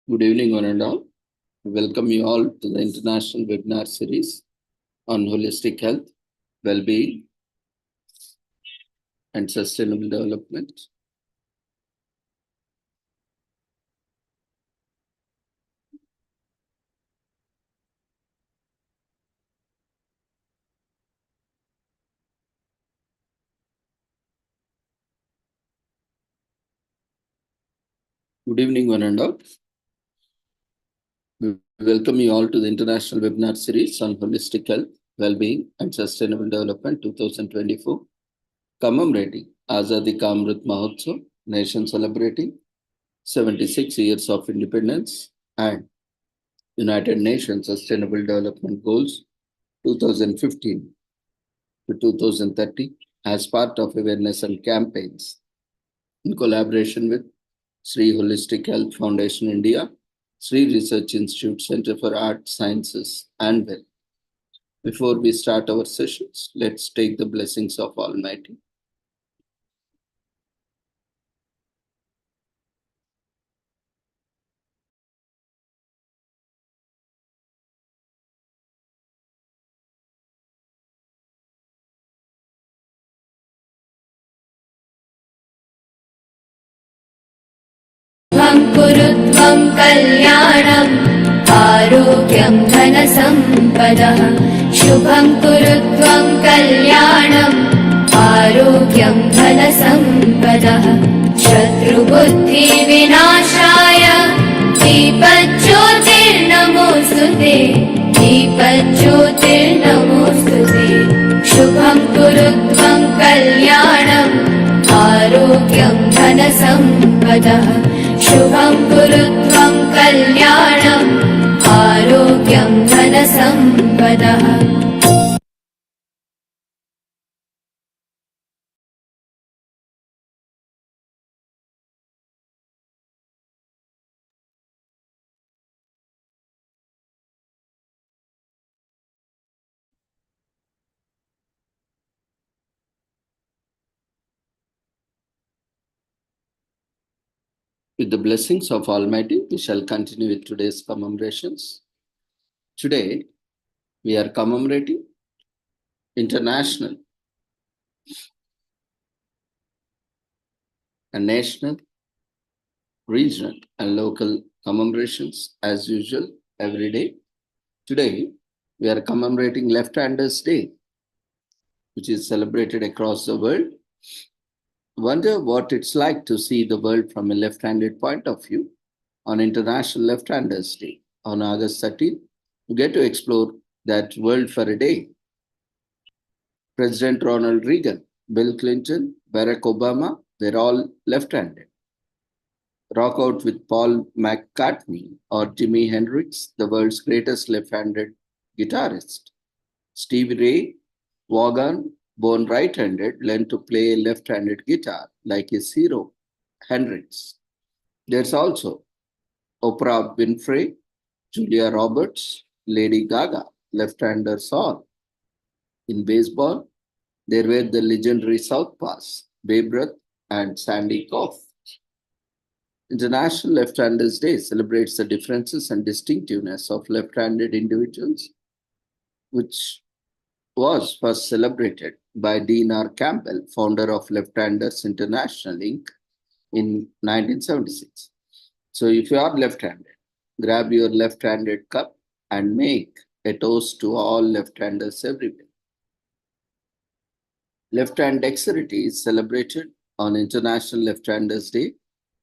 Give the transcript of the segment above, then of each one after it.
Good evening, one and all. Welcome you all to the international webinar series on holistic health, well-being, and sustainable development. Good evening, one and all. We welcome you all to the international webinar series on holistic health, well-being, and sustainable development 2024, commemorating Azadi Ka Amrit Mahotsav, nation celebrating 76 years of independence and United Nations Sustainable Development Goals 2015 to 2030 as part of awareness and campaigns in collaboration with Sri Holistic Health Foundation India, Sri Research Institute Center for Art, Sciences and Well. Before we start our sessions, let's take the blessings of Almighty. कुरुत्वं कल्याणम् आरोग्यं धनसम्पदः शुभं कुरुत्वं कल्याणम् आरोग्यं धनसम्पदः शत्रुबुद्धिविनाशाय दीपज्योतिर्नमोऽस्तुते दीपज्योतिर्नमोऽस्तुते शुभं कुरुत्वं कल्याणम् आरोग्यं धनसम्पदः शुभं कुरुत्वं कल्याणम् आरोग्यं धनसम्पदः With the blessings of Almighty, we shall continue with today's commemorations. Today, we are commemorating international and national, regional, and local commemorations as usual every day. Today, we are commemorating Left-Handers Day, which is celebrated across the world. Wonder what it's like to see the world from a left-handed point of view on International Left-Handers Day on August 13th. You get to explore that world for a day. President Ronald Reagan, Bill Clinton, Barack Obama, they're all left-handed. Rock out with Paul McCartney or Jimi Hendrix, the world's greatest left-handed guitarist. Stevie Ray Vaughan, born right-handed, learned to play a left-handed guitar like his hero, Hendrix. There's also Oprah Winfrey, Julia Roberts, Lady Gaga, left-handers all. In baseball, there were the legendary Southpaws, Babe Ruth and Sandy Koufax. International Left-Handers Day celebrates the differences and distinctiveness of left-handed individuals, which was first celebrated by Dean R. Campbell, founder of Left-Handers International Inc. in 1976. So if you are left-handed, grab your left-handed cup and make a toast to all left-handers everywhere. Left-hand dexterity is celebrated on International Left-Handers Day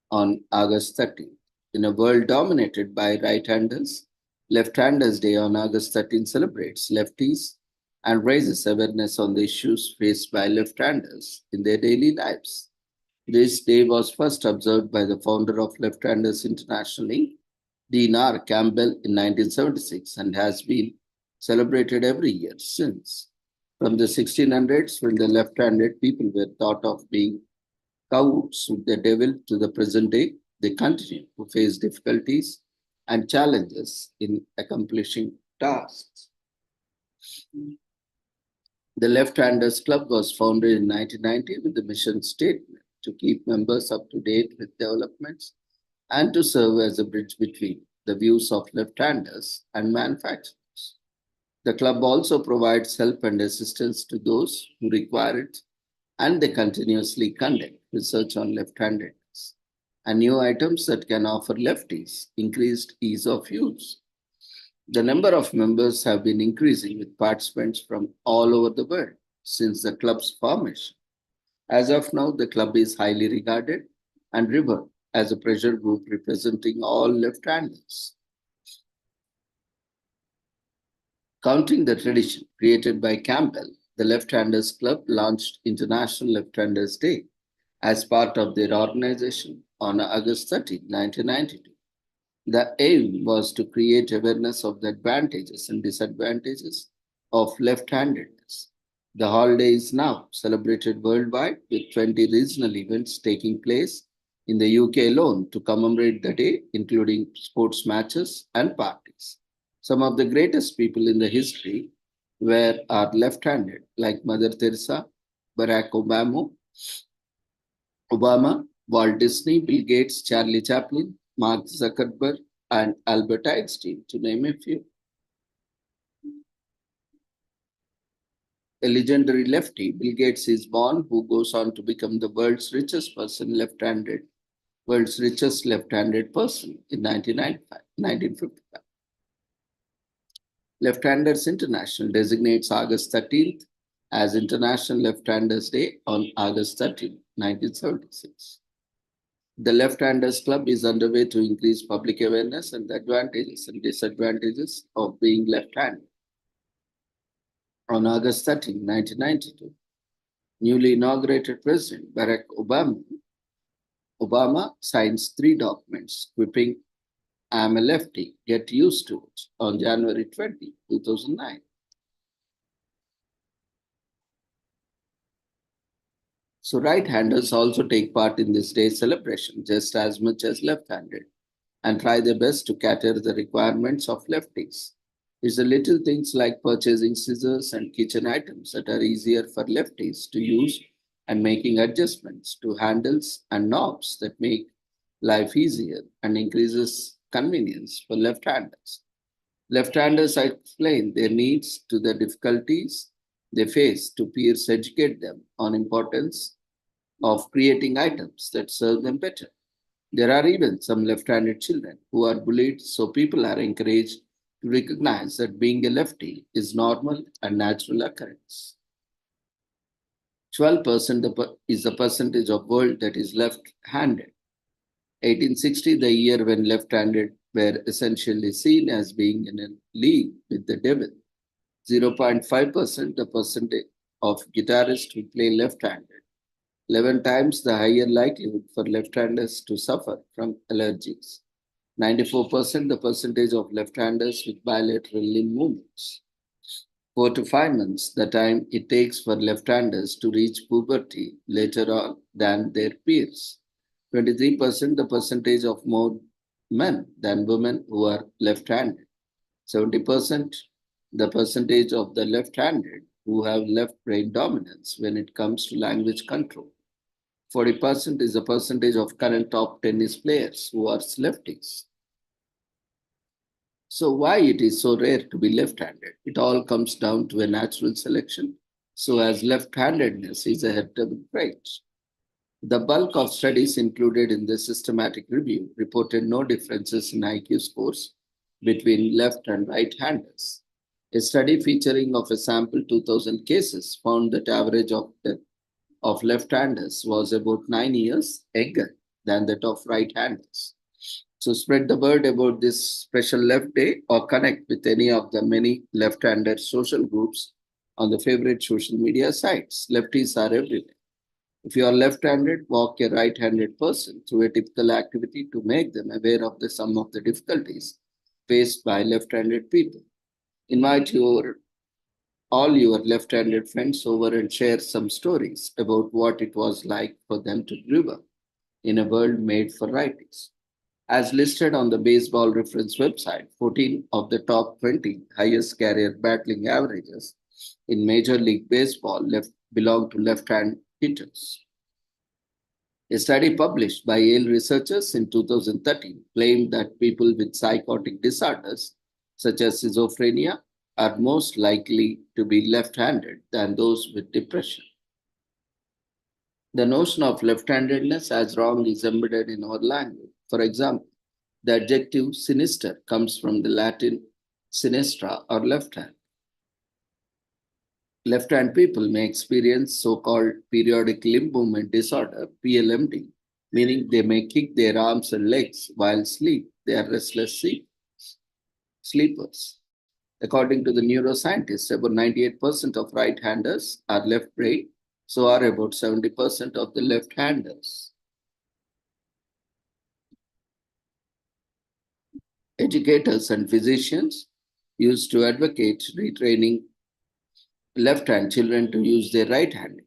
on August 13th. In a world dominated by right-handers, Left-Handers Day on August 13th celebrates lefties and raises awareness on the issues faced by left-handers in their daily lives. This day was first observed by the founder of Left-Handers International Inc., Dean R. Campbell, in 1976 and has been celebrated every year since. From the 1600s, when the left-handed people were thought of being cahoots with the devil, to the present day, they continue to face difficulties and challenges in accomplishing tasks. The Left-Handers Club was founded in 1990 with the mission statement to keep members up to date with developments and to serve as a bridge between the views of left-handers and manufacturers. The club also provides help and assistance to those who require it, and they continuously conduct research on left-handedness and new items that can offer lefties increased ease of use. The number of members have been increasing with participants from all over the world since the club's formation. As of now, the club is highly regarded and revered as a pressure group representing all left-handers. Counting the tradition created by Campbell, the Left-Handers Club launched International Left-Handers Day as part of their organization on August 30, 1992. The aim was to create awareness of the advantages and disadvantages of left-handedness. The holiday is now celebrated worldwide with 20 regional events taking place in the UK alone to commemorate the day, including sports matches and parties. Some of the greatest people in the history are left-handed, like Mother Teresa, Barack Obama, Walt Disney, Bill Gates, Charlie Chaplin, Mark Zuckerberg, and Albert Einstein, to name a few. A legendary lefty, Bill Gates is born, who goes on to become the world's richest left-handed person in 1955. Left-Handers International designates August 13th as International Left-Handers Day on August 13, 1976. The Left-Handers Club is underway to increase public awareness and the advantages and disadvantages of being left-handed. On August 13, 1992, newly inaugurated President Barack Obama signs 3 documents quipping, "I'm a lefty, get used to it," on January 20, 2009. So right-handers also take part in this day's celebration just as much as left-handed and try their best to cater the requirements of lefties. It's the little things like purchasing scissors and kitchen items that are easier for lefties to use and making adjustments to handles and knobs that make life easier and increases convenience for left-handers. Left-handers explain their needs to the difficulties they face to peers educate them on importance of creating items that serve them better. There are even some left-handed children who are bullied, so people are encouraged to recognize that being a lefty is normal and natural occurrence. 12% is the percentage of world that is left-handed. 1860, the year when left-handed were essentially seen as being in a league with the devil. 0.5% the percentage of guitarists who play left-handed. 11 times the higher likelihood for left-handers to suffer from allergies. 94% the percentage of left-handers with bilateral limb movements. 4 to 5 months the time it takes for left-handers to reach puberty later on than their peers. 23% the percentage of more men than women who are left-handed. 70% the percentage of the left-handed who have left brain dominance when it comes to language control. 40% is the percentage of current top tennis players who are lefties. So why it is so rare to be left-handed? It all comes down to a natural selection. So as left-handedness is a heritable trait. The bulk of studies included in the systematic review reported no differences in IQ scores between left and right-handers. A study featuring of a sample 2,000 cases found that average of death of left-handers was about 9 years younger than that of right-handers. So spread the word about this special left day or connect with any of the many left-handed social groups on the favorite social media sites. Lefties are everywhere. If you are left-handed, walk a right-handed person through a typical activity to make them aware of some of the difficulties faced by left-handed people. Invite all your left-handed friends over and share some stories about what it was like for them to grow up in a world made for righties. As listed on the Baseball Reference website, 14 of the top 20 highest career battling averages in Major League Baseball belong to left-hand hitters. A study published by Yale researchers in 2013 claimed that people with psychotic disorders, such as schizophrenia, are most likely to be left handed than those with depression. The notion of left handedness as wrong is embedded in our language. For example, the adjective sinister comes from the Latin sinistra or left hand. Left hand people may experience so called periodic limb movement disorder, PLMD, meaning they may kick their arms and legs while asleep. They are restless sleepers. According to the neuroscientists, about 98% of right handers are left brain, so are about 70% of the left handers. Educators and physicians used to advocate retraining left hand children to use their right hand.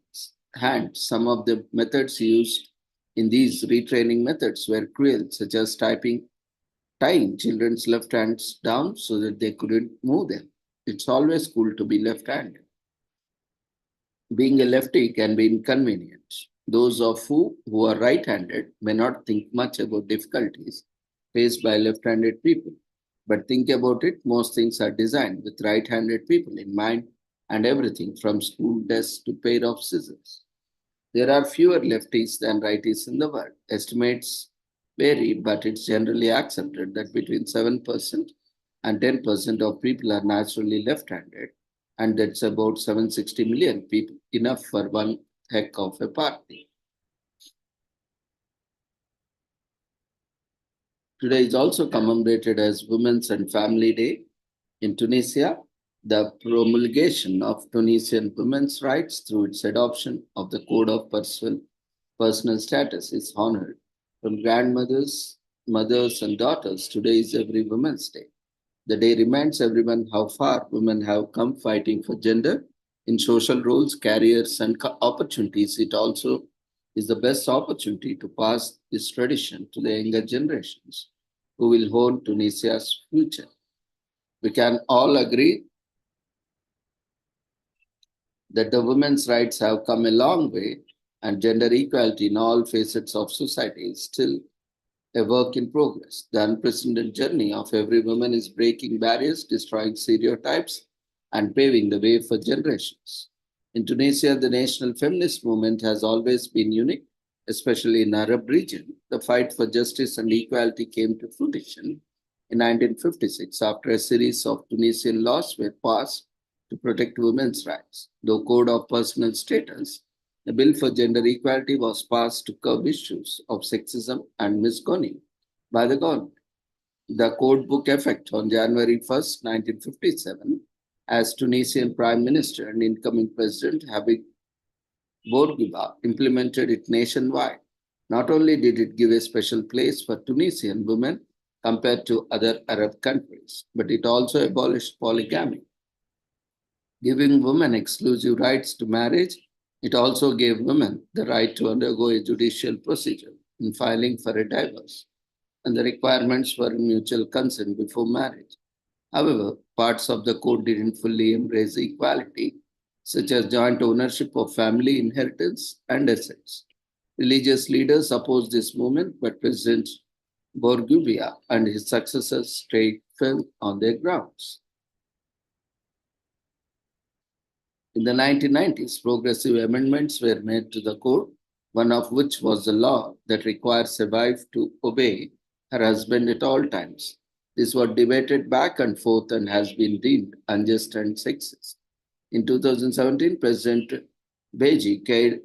Some of the methods used in these retraining methods were cruel, such as tying children's left hands down so that they couldn't move them. It's always cool to be left handed. Being a lefty can be inconvenient. Those of you who are right handed may not think much about difficulties faced by left handed people. But think about it, most things are designed with right handed people in mind, and everything from school desks to pair of scissors. There are fewer lefties than righties in the world. Estimates vary, but it's generally accepted that between 7% and 10% of people are naturally left handed, and that's about 760 million people, enough for one heck of a party. Today is also commemorated as Women's and Family Day. In Tunisia, the promulgation of Tunisian women's rights through its adoption of the Code of Personal Status is honored. From grandmothers, mothers, and daughters, today is every Women's Day. The day reminds everyone how far women have come fighting for gender in social roles, careers, and opportunities. It also is the best opportunity to pass this tradition to the younger generations who will hold Tunisia's future. We can all agree that the women's rights have come a long way, and gender equality in all facets of society is still a work in progress. The unprecedented journey of every woman is breaking barriers, destroying stereotypes, and paving the way for generations. In Tunisia, the national feminist movement has always been unique, especially in the Arab region. The fight for justice and equality came to fruition in 1956 after a series of Tunisian laws were passed to protect women's rights. The Code of Personal Status, the Bill for Gender Equality, was passed to curb issues of sexism and misconduct by the government. The code took effect on January 1st, 1957, as Tunisian Prime Minister and incoming President Habib Bourguiba implemented it nationwide. Not only did it give a special place for Tunisian women compared to other Arab countries, but it also abolished polygamy. Giving women exclusive rights to marriage, it also gave women the right to undergo a judicial procedure in filing for a divorce and the requirements for mutual consent before marriage. However, parts of the code didn't fully embrace equality, such as joint ownership of family inheritance and assets. Religious leaders opposed this movement, but President Bourguiba and his successors stayed firm on their grounds. In the 1990s, progressive amendments were made to the code, one of which was the law that requires a wife to obey her husband at all times. This was debated back and forth and has been deemed unjust and sexist. In 2017, President Beji Caid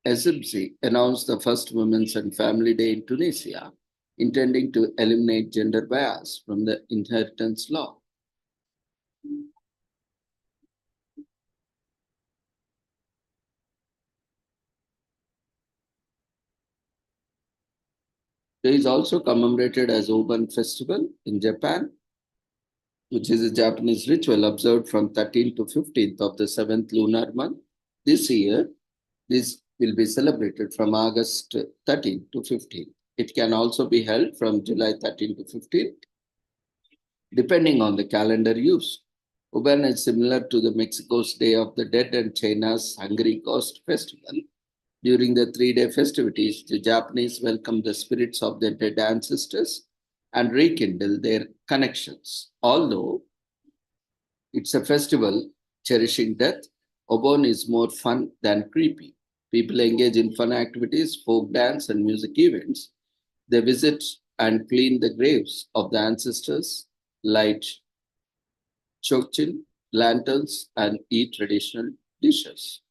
Essebsi announced the first Women's and Family Day in Tunisia, intending to eliminate gender bias from the inheritance law. It is also commemorated as Obon Festival in Japan, which is a Japanese ritual observed from 13th to 15th of the 7th lunar month. This year, this will be celebrated from August 13th to 15th. It can also be held from July 13th to 15th, depending on the calendar used. Obon is similar to the Mexico's Day of the Dead and China's Hungry Ghost Festival. During the 3-day festivities, the Japanese welcome the spirits of their dead ancestors and rekindle their connections. Although it's a festival cherishing death, Obon is more fun than creepy. People engage in fun activities, folk dance, and music events. They visit and clean the graves of the ancestors, light chokchin, lanterns, and eat traditional dishes.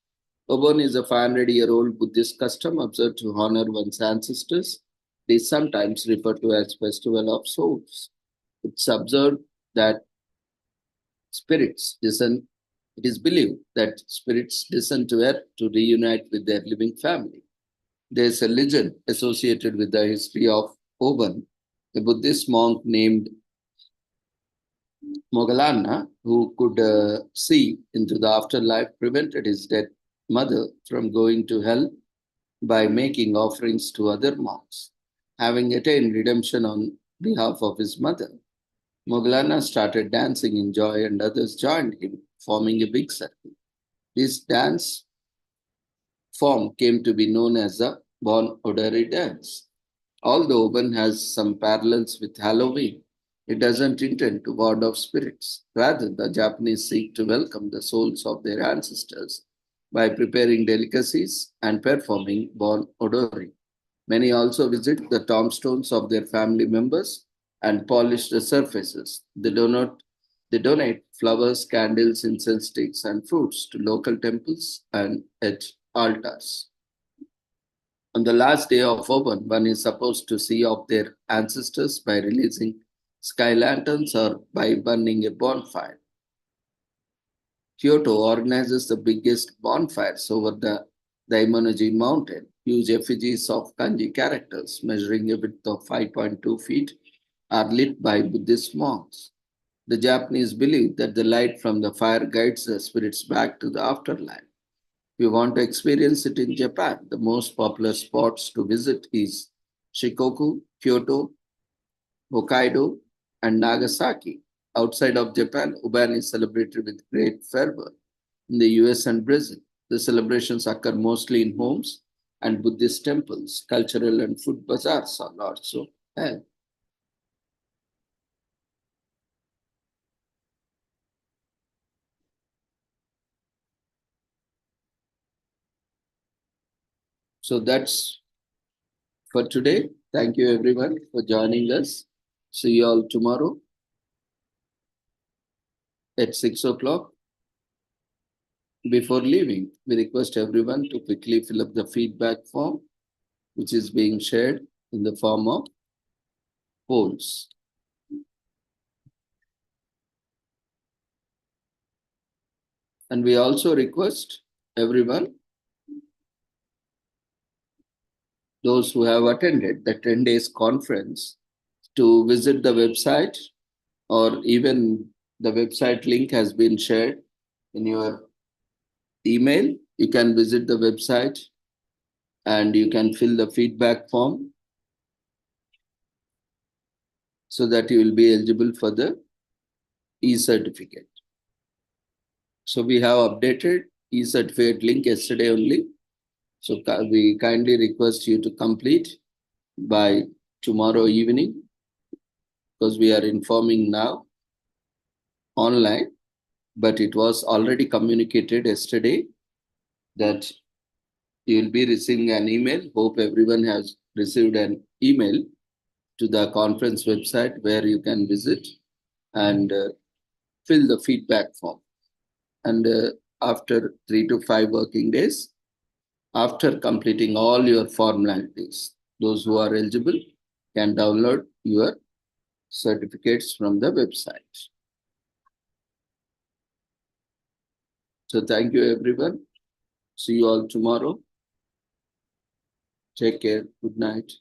Obon is a 500-year-old Buddhist custom observed to honor one's ancestors. It is sometimes referred to as Festival of Souls. It's observed that spirits descend. It is believed that spirits descend to earth to reunite with their living family. There is a legend associated with the history of Oban. A Buddhist monk named Moggallana, who could see into the afterlife, prevented his dead mother from going to hell by making offerings to other monks. Having attained redemption on behalf of his mother, Moggallana started dancing in joy and others joined him, forming a big circle. This dance form came to be known as the Bon Odori dance. Although Oban has some parallels with Halloween, it doesn't intend to ward off spirits. Rather, the Japanese seek to welcome the souls of their ancestors by preparing delicacies and performing Bon Odori. Many also visit the tombstones of their family members and polish the surfaces. They donate flowers, candles, incense sticks, and fruits to local temples and at altars. On the last day of Oban, one is supposed to see off their ancestors by releasing sky lanterns or by burning a bonfire. Kyoto organizes the biggest bonfires over the Daimonoji mountain. Huge effigies of kanji characters measuring a width of 5.2 feet are lit by Buddhist monks. The Japanese believe that the light from the fire guides the spirits back to the afterlife. If you want to experience it in Japan, the most popular spots to visit is Shikoku, Kyoto, Hokkaido, and Nagasaki. Outside of Japan, Uban is celebrated with great fervor. In the US and Brazil, the celebrations occur mostly in homes and Buddhist temples. Cultural and food bazaars are also held. So that's for today. Thank you everyone for joining us. See you all tomorrow at 6 o'clock. Before leaving, we request everyone to quickly fill up the feedback form, which is being shared in the form of polls. And we also request everyone, those who have attended the 10 days conference, to visit the website, or even the website link has been shared in your email. You can visit the website and you can fill the feedback form so that you will be eligible for the e-certificate. So we have updated e-certificate link yesterday only. So we kindly request you to complete by tomorrow evening, because we are informing now online, but it was already communicated yesterday that you will be receiving an email. Hope everyone has received an email to the conference website where you can visit and fill the feedback form. And after 3 to 5 working days, after completing all your formalities, those who are eligible can download your certificates from the website. So thank you everyone. See you all tomorrow. Take care. Good night.